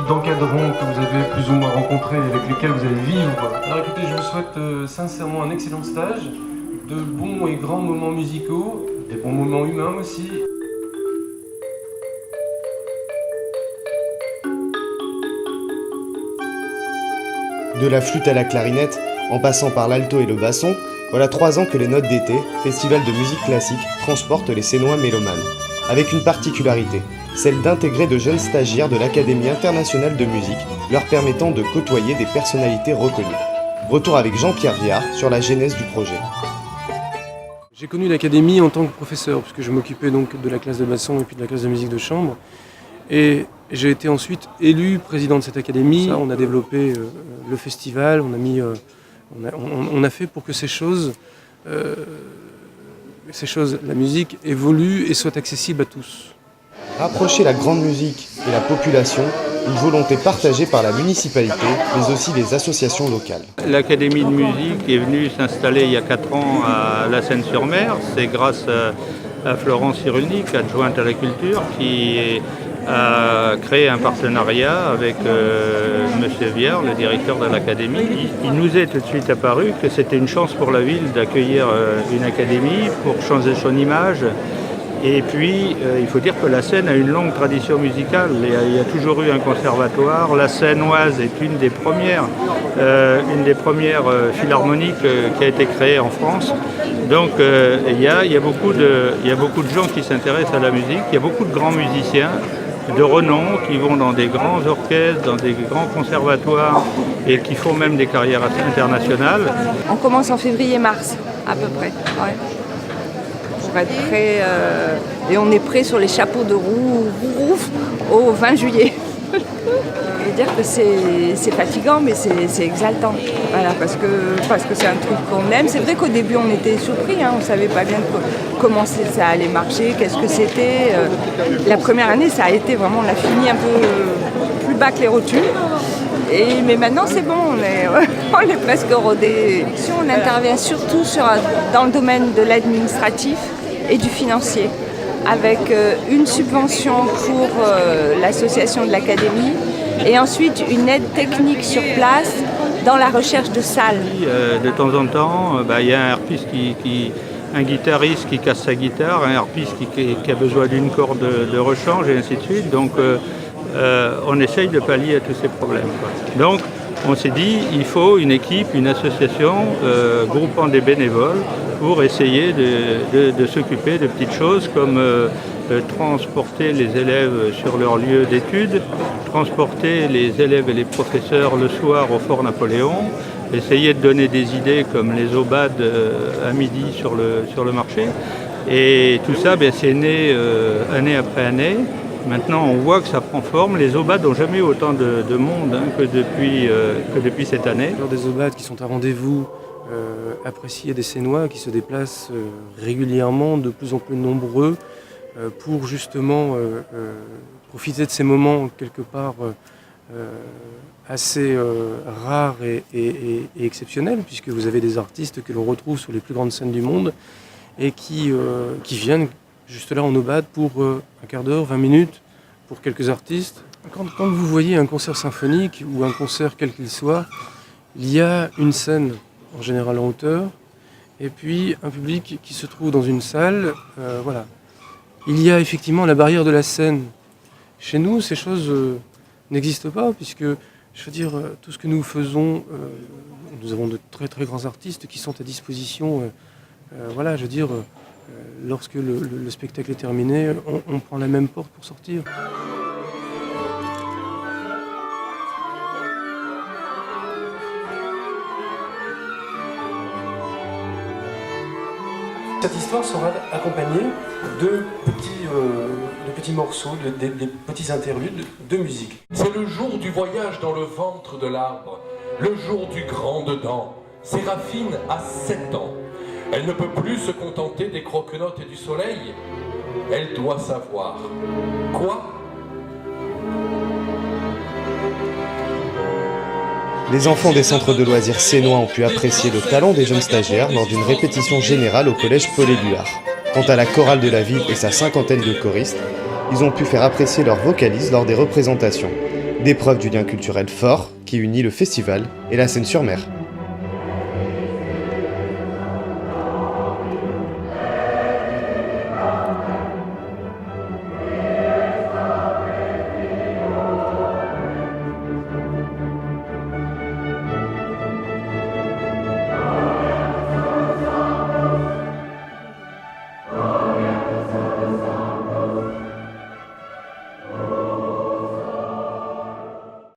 équipe d'encadrants que vous avez plus ou moins rencontrées et avec lesquelles vous allez vivre. Alors écoutez, je vous souhaite sincèrement un excellent stage, de bons et grands moments musicaux, des bons moments humains aussi. De la flûte à la clarinette, en passant par l'alto et le basson, voilà 3 ans que les Notes d'été, festival de musique classique, transportent les Sénois mélomanes. Avec une particularité, celle d'intégrer de jeunes stagiaires de l'Académie internationale de musique, leur permettant de côtoyer des personnalités reconnues. Retour avec Jean-Pierre Viard sur la genèse du projet. J'ai connu l'Académie en tant que professeur, puisque je m'occupais donc de la classe de basson et puis de la classe de musique de chambre. Et j'ai été ensuite élu président de cette académie. On a développé le festival, on a fait pour que ces choses, la musique évolue et soit accessible à tous. Rapprocher la grande musique et la population, une volonté partagée par la municipalité, mais aussi les associations locales. L'Académie de musique est venue s'installer il y a 4 ans à La Seyne-sur-Mer. C'est grâce à Florence Cyrulnik, adjointe à la culture, qui a créé un partenariat avec M. Viard, le directeur de l'Académie. Il nous est tout de suite apparu que c'était une chance pour la ville d'accueillir une académie pour changer son image. Et puis, il faut dire que la Seine a une longue tradition musicale. Il y a toujours eu un conservatoire. La Seinoise est une des premières philharmoniques qui a été créée en France. Donc, il y a beaucoup de gens qui s'intéressent à la musique. Il y a beaucoup de grands musiciens de renom qui vont dans des grands orchestres, dans des grands conservatoires et qui font même des carrières internationales. On commence en février-mars, à peu près. Ouais. Pour être prêt, et on est prêt sur les chapeaux de roue au 20 juillet. Je veux dire que c'est fatigant, mais c'est exaltant. Voilà, parce que c'est un truc qu'on aime. C'est vrai qu'au début, on était surpris. On ne savait pas bien comment ça allait marcher, qu'est-ce que c'était. La première année, ça a été vraiment, on l'a fini un peu plus bas que les rotules. Mais maintenant, c'est bon, on est presque rodés. On intervient surtout dans le domaine de l'administratif et du financier, avec une subvention pour l'association de l'Académie et ensuite une aide technique sur place dans la recherche de salles. De temps en temps, il y a un harpiste un guitariste qui casse sa guitare, un harpiste qui a besoin d'une corde de rechange et ainsi de suite. Donc on essaye de pallier à tous ces problèmes. Donc on s'est dit il faut une équipe, une association groupant des bénévoles pour essayer de s'occuper de petites choses comme transporter les élèves sur leur lieu d'études, transporter les élèves et les professeurs le soir au Fort Napoléon, essayer de donner des idées comme les aubades à midi sur le marché. Et tout ça, c'est né année après année. Maintenant, on voit que ça prend forme. Les aubades n'ont jamais eu autant de monde que depuis cette année. Des aubades qui sont un rendez-vous apprécié des Sénois qui se déplacent régulièrement, de plus en plus nombreux, pour justement profiter de ces moments quelque part assez rares et exceptionnels, puisque vous avez des artistes que l'on retrouve sur les plus grandes scènes du monde et qui viennent juste là en aubade pour un quart d'heure, 20 minutes, pour quelques artistes. Quand vous voyez un concert symphonique ou un concert quel qu'il soit, il y a une scène en général en hauteur, et puis un public qui se trouve dans une salle, voilà. Il y a effectivement la barrière de la scène. Chez nous, ces choses n'existent pas, puisque, je veux dire, tout ce que nous faisons, nous avons de très très grands artistes qui sont à disposition, voilà, je veux dire, lorsque le spectacle est terminé, on prend la même porte pour sortir. Cette histoire sera accompagnée de petits morceaux, des petits interludes de musique. C'est le jour du voyage dans le ventre de l'arbre, le jour du grand dedans. Séraphine a 7 ans. Elle ne peut plus se contenter des croquenotes et du soleil. Elle doit savoir. Quoi ? Les enfants des centres de loisirs sénois ont pu apprécier le talent des jeunes stagiaires lors d'une répétition générale au collège Paul-Éluard. Quant à la chorale de la ville et sa 50aine de choristes, ils ont pu faire apprécier leur vocalise lors des représentations. Des preuves du lien culturel fort qui unit le festival et la Seine-sur-Mer.